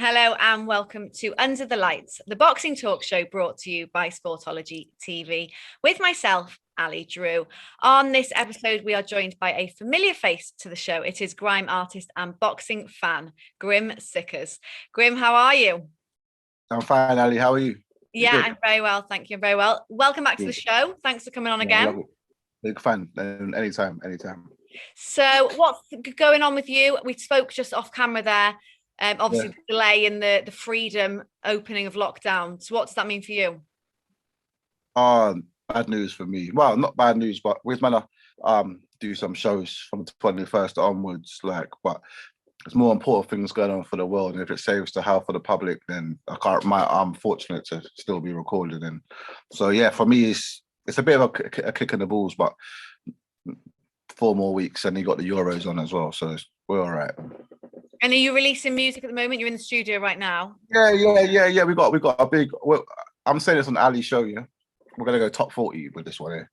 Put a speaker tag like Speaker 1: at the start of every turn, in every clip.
Speaker 1: Hello and welcome to Under the Lights, the boxing talk show brought to you by Sportology TV with myself, Ali Drew. On this episode, we are joined by a familiar face to the show. It is grime artist and boxing fan, Grim Sickers. Grim, how are you?
Speaker 2: I'm fine, Ali. How are you?
Speaker 1: Yeah, I'm very well. Thank you. I'm very well. Welcome back to the show. Thanks for coming on again.
Speaker 2: I love it. Big fan. Anytime.
Speaker 1: So what's going on with you? We spoke just off camera there. Obviously, the delay in the freedom opening of lockdown. So what does that mean for you?
Speaker 2: Bad news for me. Well, not bad news, but we're gonna do some shows from the 21st onwards. But there's more important things going on for the world, and if it saves the health of the public, then I'm fortunate to still be recorded. And so yeah, for me, it's a bit of a kick in the balls, but 4 more weeks, and you got the Euros on as well, so we're all right.
Speaker 1: And are you releasing music at the moment? You're in the studio right now.
Speaker 2: Yeah. We got a big. I'm saying this on Ali's show. Yeah, we're gonna go top 40 with this one here.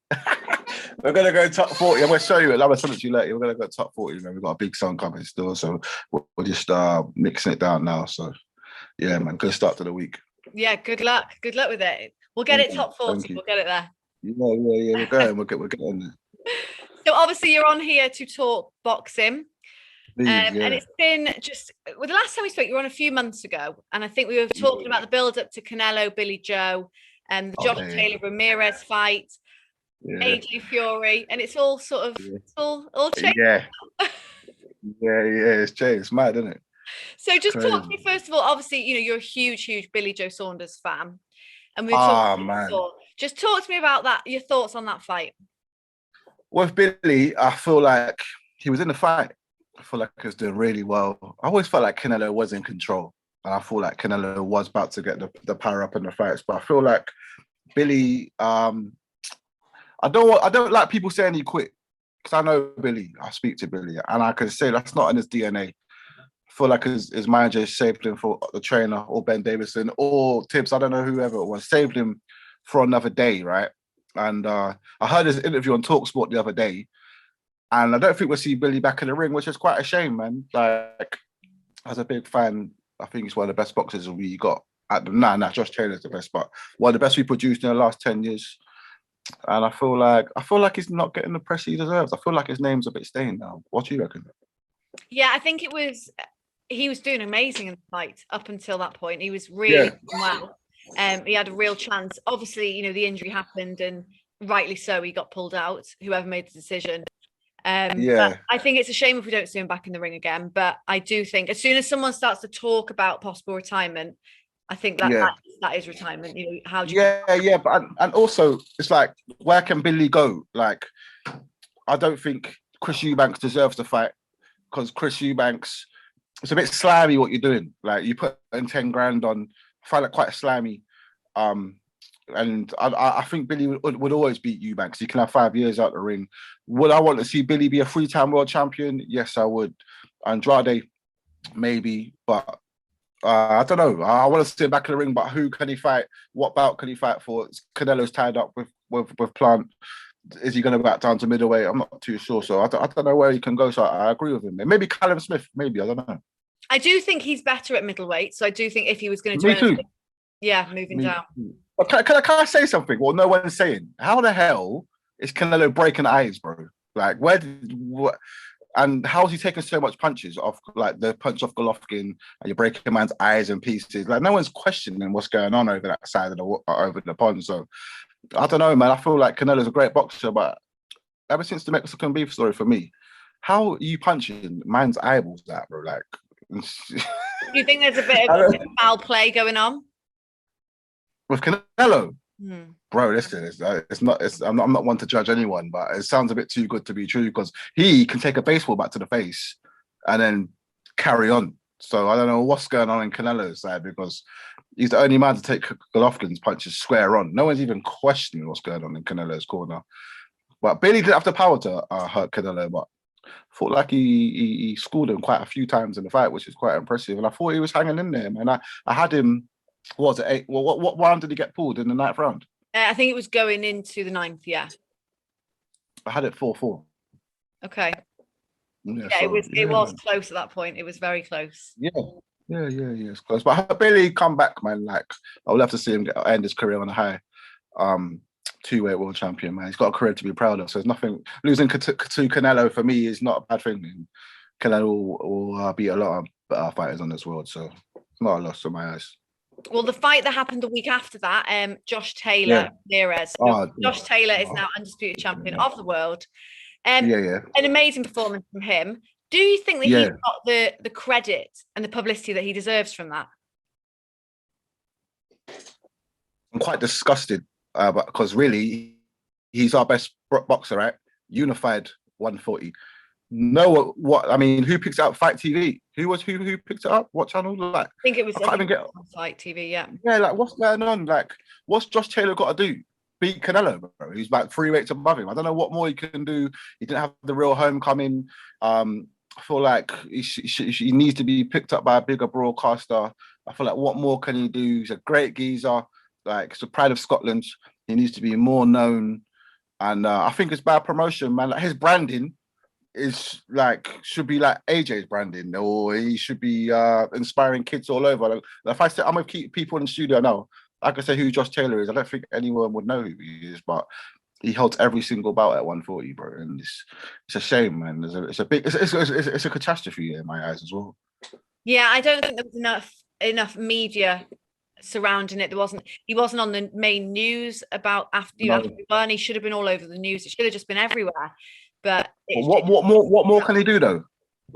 Speaker 2: We're gonna go top 40. I'm gonna show you it. I'm gonna send it to you later. We're gonna go top 40. Man. We've got a big song coming still, so we're just mixing it down now. So yeah, man, good start to the week.
Speaker 1: Yeah, good luck. Good luck with it. We'll get it top 40. We'll get it there.
Speaker 2: Yeah. We're going. We're getting there.
Speaker 1: So obviously you're on here to talk boxing. And it's been the last time we spoke, you were on a few months ago, and I think we were talking about the build up to Canelo, Billy Joe, and the Josh Taylor Ramirez fight, AJ Fury, and it's all sort of it's all changed.
Speaker 2: Yeah, it's changed. It's mad, isn't it?
Speaker 1: So just talk to me first of all. Obviously, you're a huge Billy Joe Saunders fan, and we've talked before. Just talk to me about that. Your thoughts on that fight.
Speaker 2: With Billy, I feel like he was in the fight. I feel like he was doing really well. I always felt like Canelo was in control, and I feel like Canelo was about to get the power up in the fights. But I feel like Billy, I don't like people saying he quit, because I know Billy. I speak to Billy, and I can say that's not in his DNA. I feel like his manager saved him for the trainer, or Ben Davison, or Tibbs. I don't know, whoever it was, saved him for another day, right? And I heard his interview on TalkSport the other day. And I don't think we'll see Billy back in the ring, which is quite a shame, man. Like, as a big fan, I think he's one of the best boxers we got. Josh Taylor's the best, but one of the best we produced in the last 10 years. And I feel like he's not getting the press he deserves. I feel like his name's a bit stained now. What do you reckon?
Speaker 1: Yeah, I think he was doing amazing in the fight up until that point. He was really well. He had a real chance. Obviously, the injury happened, and rightly so, he got pulled out, whoever made the decision. But I think it's a shame if we don't see him back in the ring again. But I do think as soon as someone starts to talk about possible retirement, I think that is retirement. How do you?
Speaker 2: But and also it's like, where can Billy go? Like, I don't think Chris Eubanks deserves to fight, because Chris Eubanks, it's a bit slimy what you're doing. Like, you put in 10 grand on, I find it quite slimy. And I think Billy would always beat Eubanks. He can have 5 years out the ring. Would I want to see Billy be a 3-time world champion? Yes, I would. Andrade, maybe, but I don't know. I want to see him back in the ring, but who can he fight? What bout can he fight for? Canelo's tied up with Plant. Is he going to back down to middleweight? I'm not too sure. So I don't know where he can go. So I agree with him. Maybe Callum Smith. Maybe, I don't know.
Speaker 1: I do think he's better at middleweight. So I do think if he was going to do anything, moving down.
Speaker 2: Can I say something? Well, no one's saying. How the hell is Canelo breaking eyes, bro? Like, and how is he taking so much punches off, like the punch off Golovkin, and you're breaking a man's eyes in pieces? Like, no one's questioning what's going on over that side of over the pond. So I don't know, man. I feel like Canelo's a great boxer, but ever since the Mexican beef story, for me, how are you punching man's eyeballs out, bro? Like,
Speaker 1: do you think there's a bit of foul play going on
Speaker 2: with Canelo? Bro, listen, I'm not one to judge anyone, but it sounds a bit too good to be true, because he can take a baseball bat to the face and then carry on. So I don't know what's going on in Canelo's side, because he's the only man to take Golovkin's punches square on. No one's even questioning what's going on in Canelo's corner. But Billy didn't have the power to hurt Canelo, but I thought like he schooled him quite a few times in the fight, which is quite impressive. And I thought he was hanging in there, man. I had him. What was it, 8? Well, what round did he get pulled in the 9th round?
Speaker 1: I think it was going into the 9th, yeah.
Speaker 2: I had it 4-4.
Speaker 1: Okay.
Speaker 2: Yeah,
Speaker 1: it was close at that point. It was very close.
Speaker 2: Yeah. It's close. But I hope Billy come back, man. Like, I would love to see him end his career on a high. Two-weight world champion, man. He's got a career to be proud of. So there's nothing losing to Canelo for me is not a bad thing. Canelo will beat a lot of better fighters on this world, so it's not a loss in my eyes.
Speaker 1: Well, the fight that happened the week after that, Josh Taylor, Ramirez. Josh Taylor is now undisputed champion of the world. An amazing performance from him. Do you think that he's got the credit and the publicity that he deserves from that?
Speaker 2: I'm quite disgusted because really, he's our best boxer, right? Unified 140. No, what I mean, who picks up Fight TV? Who picked it up? What channel? Like,
Speaker 1: I think it was Fight TV. Yeah,
Speaker 2: like what's going on? Like, what's Josh Taylor got to do? Beat Canelo, bro. He's like 3 weights above him. I don't know what more he can do. He didn't have the real homecoming. I feel like he needs to be picked up by a bigger broadcaster. I feel like what more can he do? He's a great geezer. Like, it's the pride of Scotland. He needs to be more known. And I think it's bad promotion, man. Like, his branding is like should be like AJ's branding, or he should be inspiring kids all over. Like, if I say I'm gonna keep people in the studio now, I can say who Josh Taylor is. I don't think anyone would know who he is, but he holds every single bout at 140, bro. And it's a shame, man. It's a catastrophe in my eyes as well.
Speaker 1: Yeah, I don't think there was enough media surrounding it. He wasn't on the main news about after he won. He should have been all over the news. It should have just been everywhere. But
Speaker 2: what more can he do though?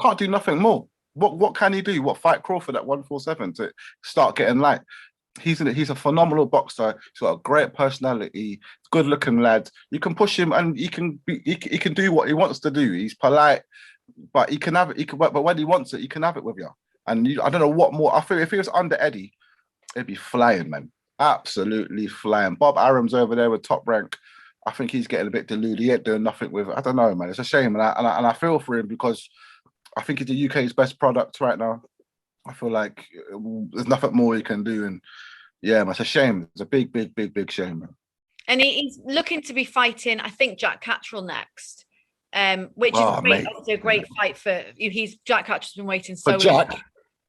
Speaker 2: Can't do nothing more. What can he do? What, fight Crawford at 147 to start getting light? He's a phenomenal boxer. He's got a great personality. Good looking lad. You can push him, and he can do what he wants to do. He's polite, but but when he wants it, he can have it with you. And I don't know what more. I feel if he was under Eddie, it'd be flying, man. Absolutely flying. Bob Arum's over there with Top Rank. I think he's getting a bit deluded. He ain't doing nothing with it. I don't know, man. It's a shame, and I feel for him because I think he's the UK's best product right now. I feel like there's nothing more he can do, and yeah, man, it's a shame. It's a big shame, man.
Speaker 1: And he's looking to be fighting, I think, Jack Catterall next, which is obviously a great fight for you. Jack Catterall's been waiting for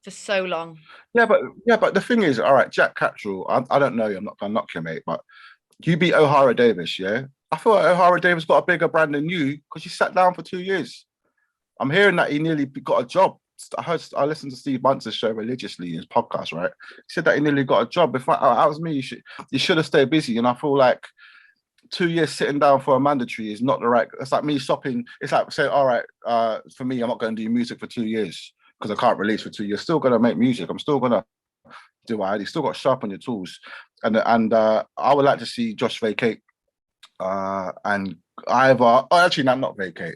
Speaker 1: so long.
Speaker 2: Yeah, but the thing is, all right, Jack Catterall. I don't know you. I'm not gonna knock you, mate, but you beat O'Hara Davis, yeah? I feel like O'Hara Davis got a bigger brand than you because you sat down for 2 years. I'm hearing that he nearly got a job. I listened to Steve Bunce's show religiously, his podcast, right? He said that he nearly got a job. If that was me, you should have stayed busy. And I feel like 2 years sitting down for a mandatory is not the right. It's like me stopping. It's like saying, all right, for me, I'm not going to do music for 2 years because I can't release for 2 years. Still going to make music. I'm still going to do what I do. Still got to sharpen your tools. And I would like to see Josh vacate and actually not vacate,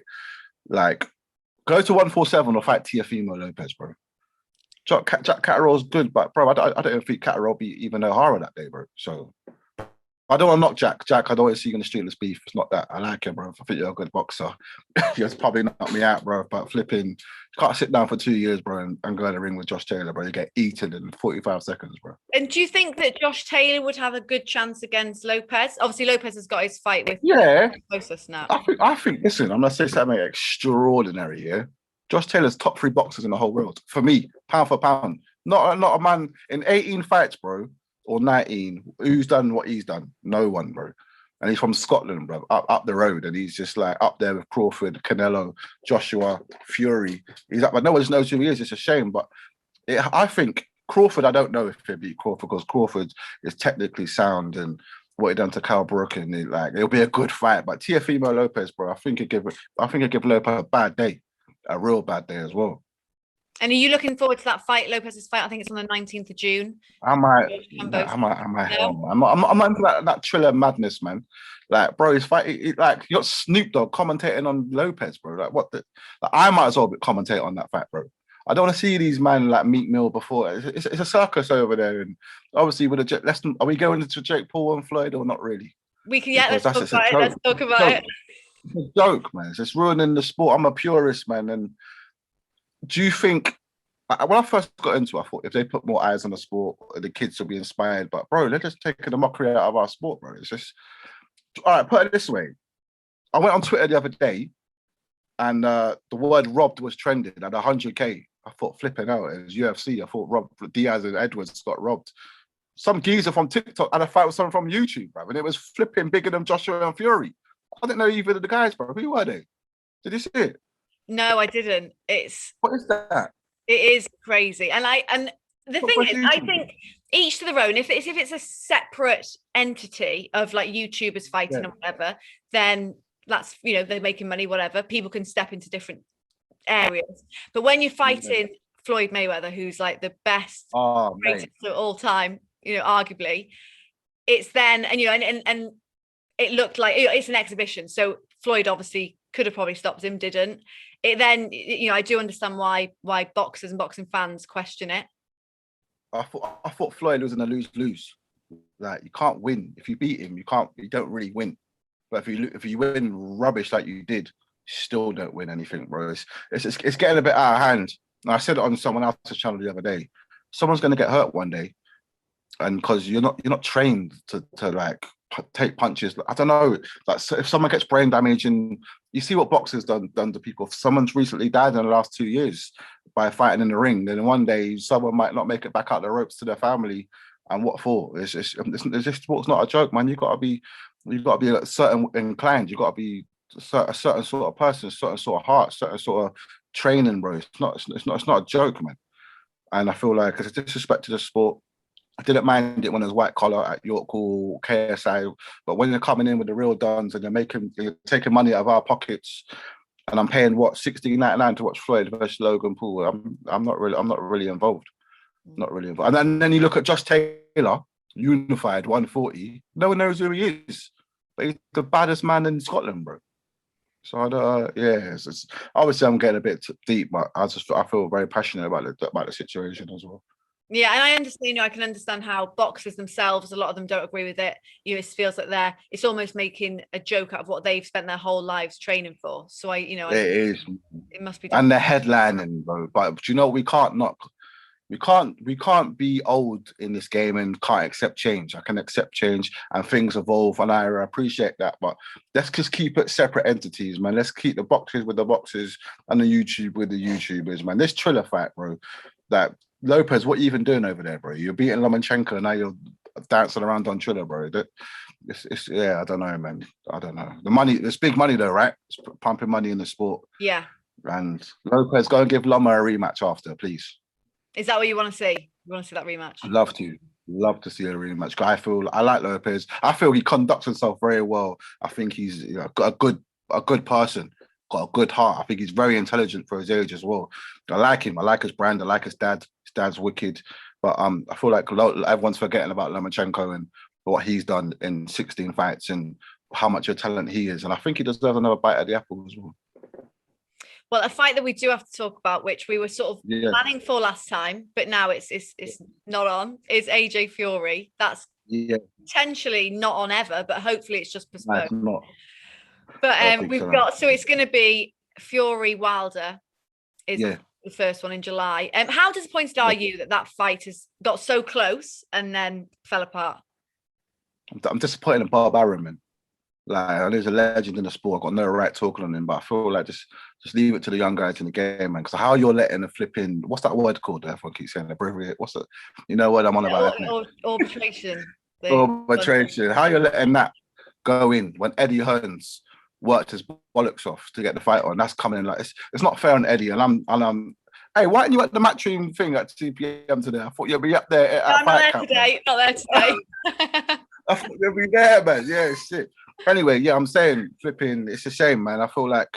Speaker 2: like go to 147 or fight Teofimo Lopez, bro. Jack Catterall's good, but bro, I don't even think Catterall beat even O'Hara that day, bro. So I don't want to knock Jack. Jack, I don't want to see you in the streetless beef. It's not that. I like you, bro. I think you're a good boxer. You're probably knock me out, bro. But flipping, you can't sit down for 2 years, bro, and go in the ring with Josh Taylor, bro. You get eaten in 45 seconds, bro.
Speaker 1: And do you think that Josh Taylor would have a good chance against Lopez? Obviously, Lopez has got his fight with closest now.
Speaker 2: I think. Listen, I'm gonna say something extraordinary. Yeah, Josh Taylor's top 3 boxers in the whole world for me, pound for pound. Not a man in 18 fights, bro. Or 19, who's done what he's done? No one, bro. And he's from Scotland, bro, up the road. And he's just like up there with Crawford, Canelo, Joshua, Fury. He's up, but no one just knows who he is. It's a shame. But I think Crawford, I don't know if he'll beat Crawford because Crawford is technically sound and what he done to Cal Brook, and it'll be a good fight. But Teofimo Lopez, bro, I think he'd give Lopez a bad day, a real bad day as well.
Speaker 1: And are you looking forward to that fight, Lopez's fight? I think it's on the 19th of June.
Speaker 2: I'm not into that thriller madness, man. Like, bro, he's fighting. Like, you got Snoop Dogg commentating on Lopez, bro. Like, what the? Like, I might as well commentate on that fight, bro. I don't want to see these men like Meat Mill before. It's a circus over there, and obviously with are we going into Jake Paul and Floyd or not really?
Speaker 1: We can, yeah. Let's talk about it.
Speaker 2: It's a joke, man. It's just ruining the sport. I'm a purist, man, and. Do you think, when I first got into it, I thought if they put more eyes on the sport, the kids will be inspired. But bro, they're just taking the mockery out of our sport, bro. It's just, all right, put it this way. I went on Twitter the other day and the word robbed was trending at 100K. I thought flipping out. It was UFC. I thought Diaz and Edwards got robbed. Some geezer from TikTok had a fight with someone from YouTube, bro, and it was flipping bigger than Joshua and Fury. I didn't know either of the guys, bro. Who were they? Did you see it?
Speaker 1: No, I didn't.
Speaker 2: What is that?
Speaker 1: It is crazy. And the thing is, I think each to their own. If it's a separate entity of like YouTubers fighting or whatever, then that's, you know, they're making money, whatever. People can step into different areas. But when you're fighting Floyd Mayweather, who's like the best greatest of all time, you know, arguably, it's then, and you know, and it looked like it's an exhibition. So Floyd obviously could have probably stopped him, didn't. It then, you know, I do understand why boxers and boxing fans question it.
Speaker 2: I thought Floyd was in a lose-lose. Like, you can't win. If you beat him, you don't really win. But if you win rubbish like you did, you still don't win anything, bro. It's getting a bit out of hand. And I said it on someone else's channel the other day. Someone's gonna get hurt one day, and because you're not trained to like take punches. I don't know. Like, so if someone gets brain damage, and you see what boxers done to people. If someone's recently died in the last 2 years by fighting in the ring, then one day someone might not make it back out the ropes to their family. And what for? It's just sport's not a joke, man. You got to be a certain inclined. You got to be a certain sort of person, certain sort of heart, certain sort of training, bro. It's not a joke, man. And I feel like it's a disrespect to the sport. I didn't mind it when it was white collar at York or KSI, but when you're coming in with the real dons and you're taking money out of our pockets, and I'm paying what $16.99 to watch Floyd versus Logan Paul, I'm not really involved. Not really involved. And then you look at Josh Taylor, unified 140. No one knows who he is, but he's the baddest man in Scotland, bro. So obviously I'm getting a bit deep, but I feel very passionate about the situation as well.
Speaker 1: Yeah, and I understand. You know, I can understand how boxers themselves, a lot of them don't agree with it. You know, it feels like it's almost making a joke out of what they've spent their whole lives training for. So it is. It must be.
Speaker 2: And the headlining, bro. But you know, we can't be old in this game and can't accept change. I can accept change and things evolve, and I appreciate that. But let's just keep it separate entities, man. Let's keep the boxers with the boxers and the YouTube with the YouTubers, man. This Triller fight, bro. That Lopez, what are you even doing over there, bro? You're beating Lomachenko, and now you're dancing around on Triller, bro. I don't know, man. I don't know. The money, there's big money though, right? It's pumping money in the sport.
Speaker 1: Yeah.
Speaker 2: And Lopez, go and give Loma a rematch after, please.
Speaker 1: Is that what you want to see? You want to see that rematch?
Speaker 2: I'd love to see a rematch. I like Lopez. I feel he conducts himself very well. I think he's got a good person, got a good heart. I think he's very intelligent for his age as well. I like him. I like his brand. I like his dad. His dad's wicked. But I feel like everyone's forgetting about Lomachenko and what he's done in 16 fights and how much of a talent he is. And I think he deserves another bite at the apple as well.
Speaker 1: Well, a fight that we do have to talk about, which we were sort of planning for last time, but now it's not on, is AJ Fury. That's potentially not on ever, but hopefully it's just postponed.
Speaker 2: No, it's not.
Speaker 1: But so it's going to be Fury Wilder is the first one in July. How disappointed are you that fight has got so close and then fell apart?
Speaker 2: I'm disappointed in Bob Arum, man. Like, there's a legend in the sport. I've got no right talking on him, but I feel like just leave it to the young guys in the game, man. Because how you're letting a flipping, what's that word called? Everyone keeps saying abbreviate. What's it? You know what I'm on about?
Speaker 1: Arbitration.
Speaker 2: Arbitration. How you're letting that go in when Eddie Hearns worked his bollocks off to get the fight on? That's coming in like it's not fair on Eddie. And I'm. Hey, why aren't you at the matchroom thing at 2 p.m. today? I thought you'd be up there.
Speaker 1: I'm not there today. Not there today.
Speaker 2: I thought you'd be there, man. Yeah, shit. Anyway, I'm saying flipping. It's a shame, man. I feel like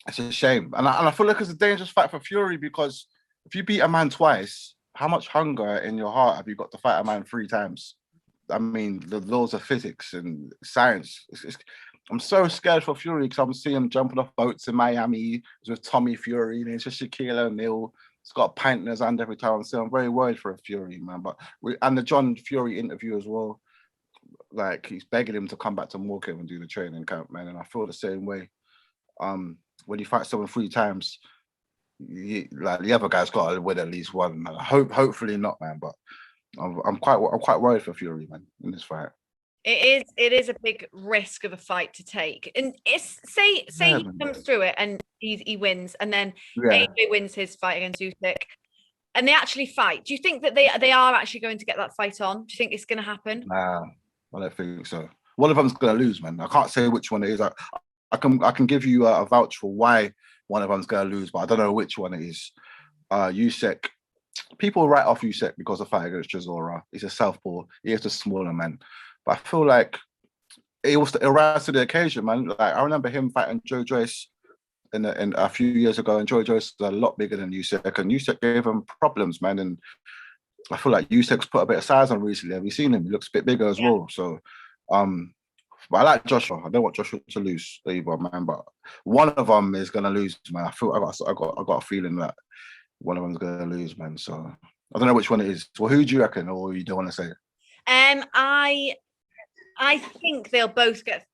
Speaker 2: it's a shame, and I feel like it's a dangerous fight for Fury, because if you beat a man twice, how much hunger in your heart have you got to fight a man 3 times? I mean, the laws of physics and science. I'm so scared for Fury because I'm seeing him jumping off boats in Miami with Tommy Fury, and it's just Shaquille O'Neal. He's got a pint in his hand every time. So I'm very worried for a Fury, man. But and the John Fury interview as well. Like, he's begging him to come back to Morecambe and do the training camp, man. And I feel the same way. When you fight someone 3 times, like the other guy's got to win at least one. Man. Hopefully not, man. But I'm quite worried for Fury, man, in this fight.
Speaker 1: It is a big risk of a fight to take, and say he comes through it and he wins, and then
Speaker 2: Yeah.
Speaker 1: AJ wins his fight against Usyk, and they actually fight. Do you think that they are actually going to get that fight on? Do you think it's going to happen?
Speaker 2: Nah, I don't think so. One of them's gonna lose, man. I can't say which one it is. I can give you a vouch for why one of them's gonna lose, but I don't know which one it is. Usyk. People write off Usyk because of the fight against Chisora. He's a southpaw. He is a smaller man, but I feel like it was to rise to the occasion, man. Like I remember him fighting Joe Joyce in a few years ago, and Joe Joyce was a lot bigger than Usyk, and Usyk gave him problems, man. And I feel like Usyk's put a bit of size on recently. Have you seen him? He looks a bit bigger as well. So, but I like Joshua. I don't want Joshua to lose either, man. But one of them is gonna lose, man. I feel I got a feeling that one of them's gonna lose, man. So I don't know which one it is. Well, who do you reckon, or you don't want to say?
Speaker 1: I think they'll both get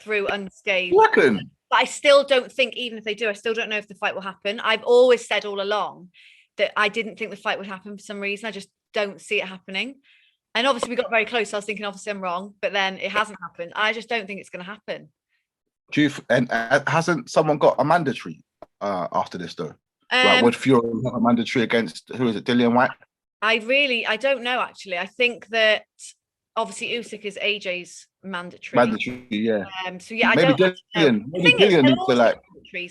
Speaker 1: through unscathed.
Speaker 2: You reckon?
Speaker 1: But I still don't think, even if they do, I still don't know if the fight will happen. I've always said all along that I didn't think the fight would happen for some reason. I just don't see it happening. And obviously we got very close. So I was thinking, obviously I'm wrong, but then it hasn't happened. I just don't think it's going to happen.
Speaker 2: And hasn't someone got a mandatory after this though? Like would Fury have a mandatory against, who is it, Dillian White?
Speaker 1: I don't know actually. I think that obviously Usyk is AJ's mandatory.
Speaker 2: Mandatory, yeah.
Speaker 1: So yeah,
Speaker 2: maybe Dillian needs to like.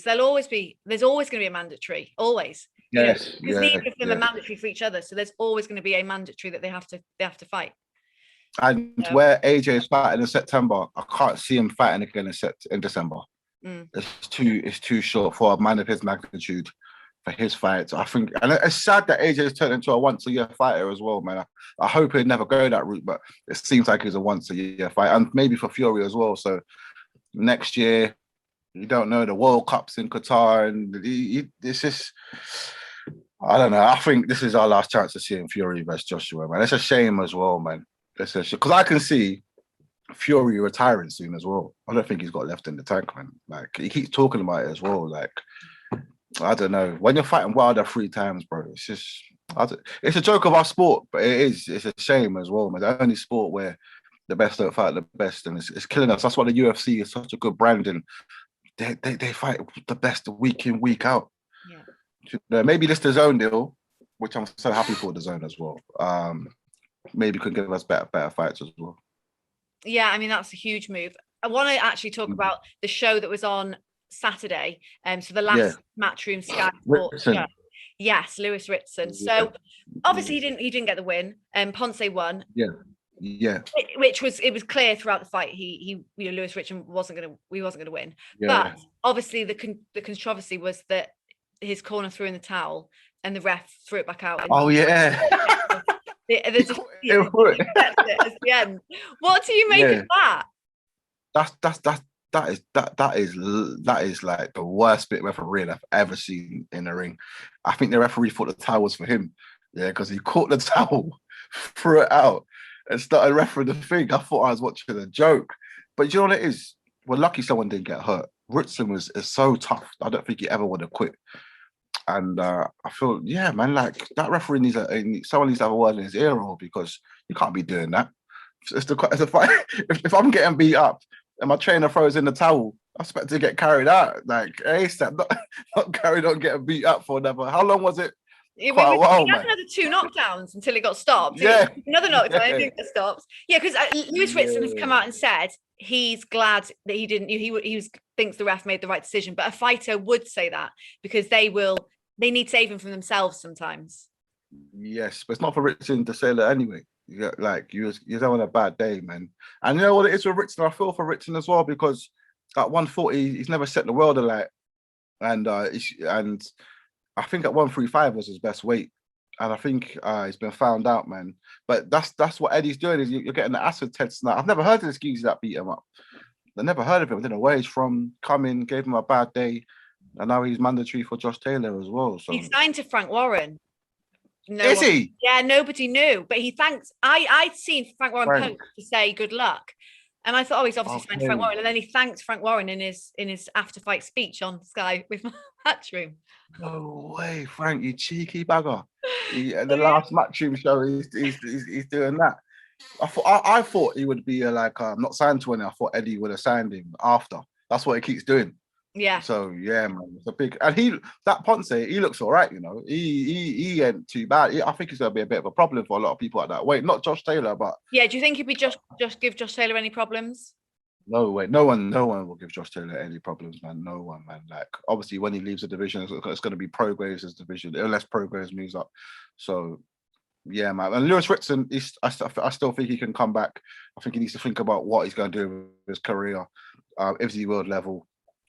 Speaker 1: There'll always be. There's always going to be a mandatory. Always.
Speaker 2: Yes.
Speaker 1: Because neither of them are mandatory for each other. So there's always going to be a mandatory that they have to fight.
Speaker 2: And where AJ is fighting in September, I can't see him fighting again in December. It's too short for a man of his magnitude for his fights. I think, and it's sad that AJ has turned into a once-a-year fighter as well, man. I hope he'd never go that route, but it seems like he's a once-a-year fight, and maybe for Fury as well. So next year, you don't know, the World Cup's in Qatar, and it's just, I don't know. I think this is our last chance to see him Fury versus Joshua, man. It's a shame as well, man. It's a shame because I can see Fury retiring soon as well. I don't think he's got left in the tank, man. Like he keeps talking about it as well. Like I don't know. When you're fighting Wilder 3 times, bro, it's just it's a joke of our sport, but it is. It's a shame as well, man. The only sport where the best don't fight the best, and it's killing us. That's why the UFC is such a good brand, and they fight the best week in, week out. Yeah. Maybe this DAZN deal, which I'm so happy for DAZN as well. Maybe could give us better fights as well.
Speaker 1: Yeah, I mean that's a huge move. I want to actually talk about the show that was on Saturday. So the last Matchroom Sky Sports show. Yes, Lewis Ritson. So obviously he didn't get the win. Ponce won.
Speaker 2: Yeah.
Speaker 1: Which was clear throughout the fight. Lewis Ritson wasn't gonna win.
Speaker 2: Yeah.
Speaker 1: But obviously the controversy was that his corner threw in the towel and the ref threw it back out.
Speaker 2: Oh yeah.
Speaker 1: There's at the end. What do you make of that? That is like the worst bit of refereeing I've ever seen in a ring. I think the referee thought the towel was for him. Yeah, because he caught the towel, threw it out, and started refereeing the thing. I thought I was watching a joke. But you know what it is? We're lucky someone didn't get hurt. Ritson is so tough. I don't think he ever would have quit. And I feel, yeah, man, like that referee someone needs to have a word in his ear hole, because you can't be doing that. It's a fight. If I'm getting beat up and my trainer throws in the towel, I expect to get carried out. Like, ASAP, not carried on getting beat up for another. How long was it? Quite a while, man. He had another 2 knockdowns until it got stopped.
Speaker 2: Yeah.
Speaker 1: Another knockdown, I think it stops. Yeah, because Lewis Ritson has come out and said he's glad that he didn't. He thinks the ref made the right decision. But a fighter would say that because they need saving from themselves sometimes.
Speaker 2: Yes, but it's not for Ritson to say that anyway. Like you're having a bad day, man. And you know what it is with Ritson? I feel for Ritson as well, because at 140 he's never set the world alight, and I think at 135 was his best weight, and I think he's been found out, man. But that's what Eddie's doing, is you're getting the acid test now. I've never heard of this geezer that beat him up. I never heard of him. I didn't know where he's from. Coming, gave him a bad day, and now he's mandatory for Josh Taylor as well. So
Speaker 1: he's signed to Frank Warren.
Speaker 2: Is he?
Speaker 1: Yeah, nobody knew, but he thanks. I'd seen Frank Warren post to say good luck, and I thought, he's obviously signed to Frank Warren, and then he thanks Frank Warren in his after fight speech on Sky with Matchroom.
Speaker 2: No way, Frank, you cheeky bagger! The last Matchroom show, he's doing that. I thought he would be not signed to any. I thought Eddie would have signed him after. That's what he keeps doing.
Speaker 1: Yeah.
Speaker 2: So yeah, man, it's a big, and that Ponce, he looks all right, you know. He ain't too bad. I think he's gonna be a bit of a problem for a lot of people at that weight. Not Josh Taylor, but
Speaker 1: yeah. Do you think he'd be just give Josh Taylor any problems?
Speaker 2: no way, no one will give Josh Taylor any problems, man. No one, man. Like obviously, when he leaves the division, it's going to be Prograves' division, unless Prograves moves up. So yeah, man. And Lewis Ritson, I still think he can come back. I think he needs to think about what he's going to do with his career, if he world level,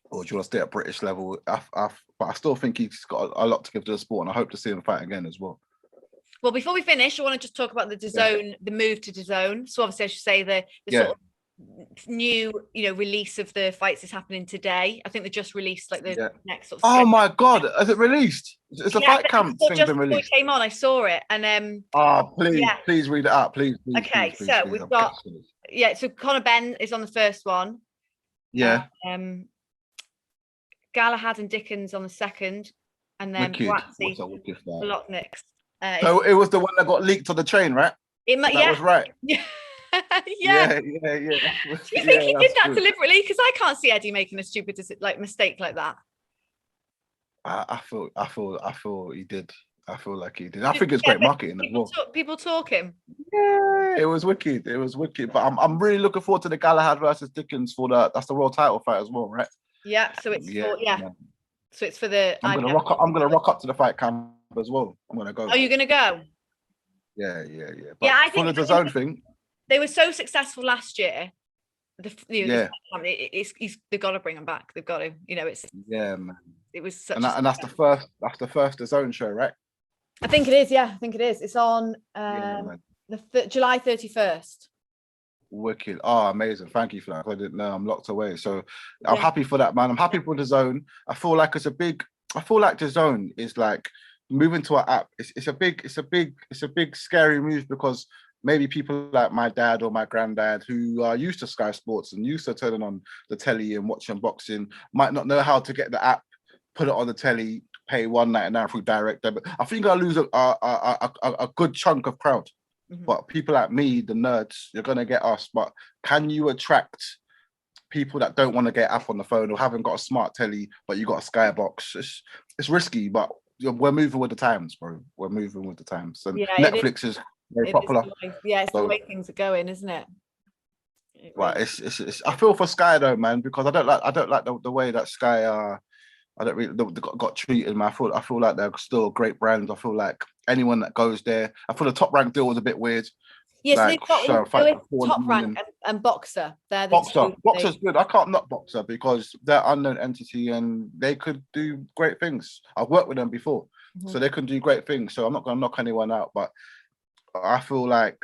Speaker 2: or do you want to stay at British level? But I still think he's got a lot to give to the sport, and I hope to see him fight again as well.
Speaker 1: Well, before we finish, I want to just talk about the DAZN, the move to DAZN. So obviously, I should say the sort of new, release of the fights is happening today. I think they just released like the next sort of.
Speaker 2: Oh my God, has it released? It's a fight camp thing been released.
Speaker 1: Just before it came on, I saw it, and
Speaker 2: please read it out, please.
Speaker 1: Okay, so we've got so Conor Benn is on the first one.
Speaker 2: Yeah.
Speaker 1: Galahad and Dickens on the second, and then Bolotniks.
Speaker 2: So it was the one that got leaked on the train, right? That was right.
Speaker 1: Yeah.
Speaker 2: Yeah.
Speaker 1: Do you think he did that deliberately? Because I can't see Eddie making a stupid mistake like that.
Speaker 2: I feel he did. I feel like he did. I think it's great marketing as well.
Speaker 1: People talking.
Speaker 2: Yeah, it was wicked. But I'm really looking forward to the Galahad versus Dickens that's the world title fight as well, right?
Speaker 1: Yeah. So it's so it's for the.
Speaker 2: I'm gonna rock up to the fight camp as well. I'm gonna go.
Speaker 1: Are you gonna go?
Speaker 2: Yeah. But I think for the DAZN thing.
Speaker 1: They were so successful last year. They've got to bring them back. They've got to. It's.
Speaker 2: Yeah, man.
Speaker 1: It was such.
Speaker 2: And that's the first. That's the first DAZN show, right?
Speaker 1: I think it is. Yeah, I think it is. It's on July 31st.
Speaker 2: Wicked. Oh, amazing. Thank you for that. I didn't know. I'm locked away. So I'm happy for that, man. I'm happy for DAZN. I feel like DAZN is like moving to an app. It's a big scary move, because maybe people like my dad or my granddad who are used to Sky Sports and used to turning on the telly and watching boxing might not know how to get the app, put it on the telly, pay $1.99 through direct debit. I think I'll lose a good chunk of crowd. Mm-hmm. But people like me, the nerds, you're going to get us. But can you attract people that don't want to get app on the phone or haven't got a smart telly, but you got a Skybox? It's risky, but we're moving with the times, bro. We're moving with the times. And Netflix is very popular.
Speaker 1: It's the way things are going, isn't it?
Speaker 2: Right. It's I feel for Sky though, man, because I don't like the way that Sky I don't really got treated, man. I feel like they're still a great brand. I feel like anyone that goes there, I feel the Top Rank deal was a bit weird.
Speaker 1: Yes, they've got Top Rank and Boxer.
Speaker 2: Boxer's good. I can't knock Boxer because they're an unknown entity and they could do great things. I've worked with them before, so they can do great things. So I'm not going to knock anyone out, but I feel like,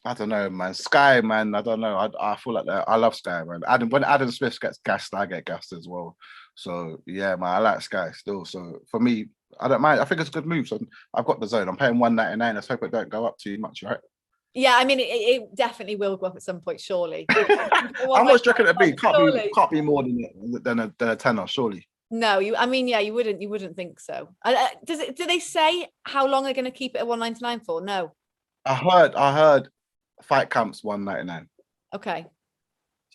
Speaker 2: I don't know, man. Sky, man, I don't know. I feel like I love Sky, man. When Adam Smith gets gassed, I get gassed as well. So yeah, man, I like Sky still. So for me, I don't mind. I think it's a good move. So I've got the DAZN. I'm paying $1.99. Let's hope it don't go up too much, right?
Speaker 1: Yeah, I mean, it definitely will go up at some point, surely.
Speaker 2: How much do you reckon it'd be? Can't be more than a tenner, surely.
Speaker 1: No, you wouldn't think so. Do they say how long they're going to keep it at $1.99 for? No.
Speaker 2: I heard fight camps $1.99.
Speaker 1: Okay.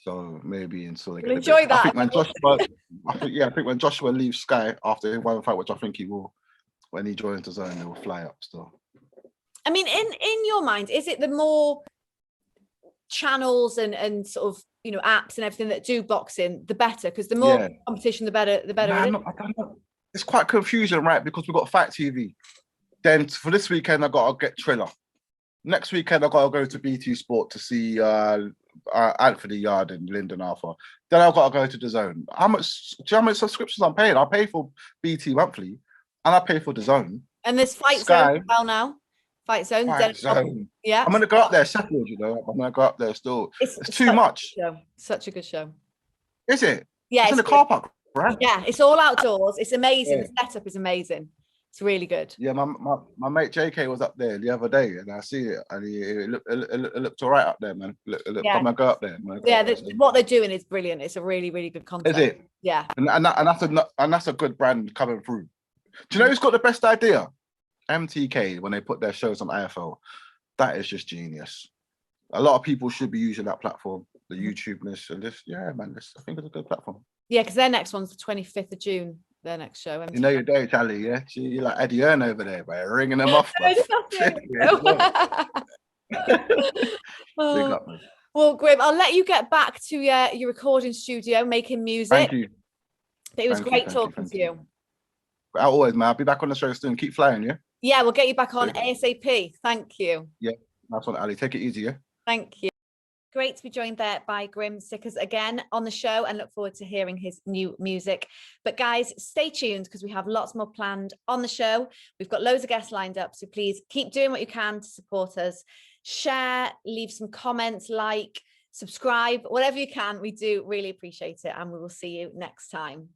Speaker 2: So maybe until they
Speaker 1: get enjoy that.
Speaker 2: I think when Joshua leaves Sky after one fight, which I think he will, when he joins the DAZN, he will fly up still.
Speaker 1: I mean, in your mind, is it the more channels and sort of apps and everything that do boxing, the better? Because the more competition, the better. I don't know.
Speaker 2: It's quite confusing, right? Because we've got Fight TV. Then for this weekend, I got to get Triller. Next weekend, I got to go to BT Sport to see Anthony Yard and Lyndon Arthur. Then I've got to go to DAZN. Do you know how much subscriptions I'm paying? I pay for BT monthly, and I pay for DAZN.
Speaker 1: And there's Fight Zone as well now. Fight Zone. Yeah.
Speaker 2: I'm going to go up there, Sheffield, I'm going to go up there still. It's too much.
Speaker 1: Such a good show.
Speaker 2: Is it?
Speaker 1: Yeah.
Speaker 2: It's in the car park, right?
Speaker 1: Yeah, it's all outdoors. It's amazing. Yeah. The setup is amazing. It's really good.
Speaker 2: Yeah, my mate JK was up there the other day, and I see it, and it looked all right up there, man. I'm gonna go up there.
Speaker 1: What they're doing is brilliant. It's a really, really good concept.
Speaker 2: Is it?
Speaker 1: Yeah.
Speaker 2: And that's a good brand coming through. Do you know who's got the best idea? MTK, when they put their shows on IFL, that is just genius. A lot of people should be using that platform, the YouTubeness, and this. Yeah, man, I think it's a good platform.
Speaker 1: Yeah, because their next one's the 25th of June. Their next show.
Speaker 2: You know your day, Charlie, yeah? You're like Eddie Earn over there, by ringing them off.
Speaker 1: I just have
Speaker 2: Big
Speaker 1: to-
Speaker 2: up, man.
Speaker 1: Well, Grim, I'll let you get back to your recording studio, making music.
Speaker 2: Thank you.
Speaker 1: But it was great talking to you.
Speaker 2: Always, man. I'll be back on the show soon. Keep flying, yeah?
Speaker 1: Yeah, we'll get you back on ASAP. Thank you.
Speaker 2: Yeah, that's one, Ali. Take it easy, yeah?
Speaker 1: Thank you. Great to be joined there by Grim Stickers again on the show, and look forward to hearing his new music. But guys, stay tuned because we have lots more planned on the show. We've got loads of guests lined up, so please keep doing what you can to support us. Share, leave some comments, like, subscribe, whatever you can. We do really appreciate it, and we will see you next time.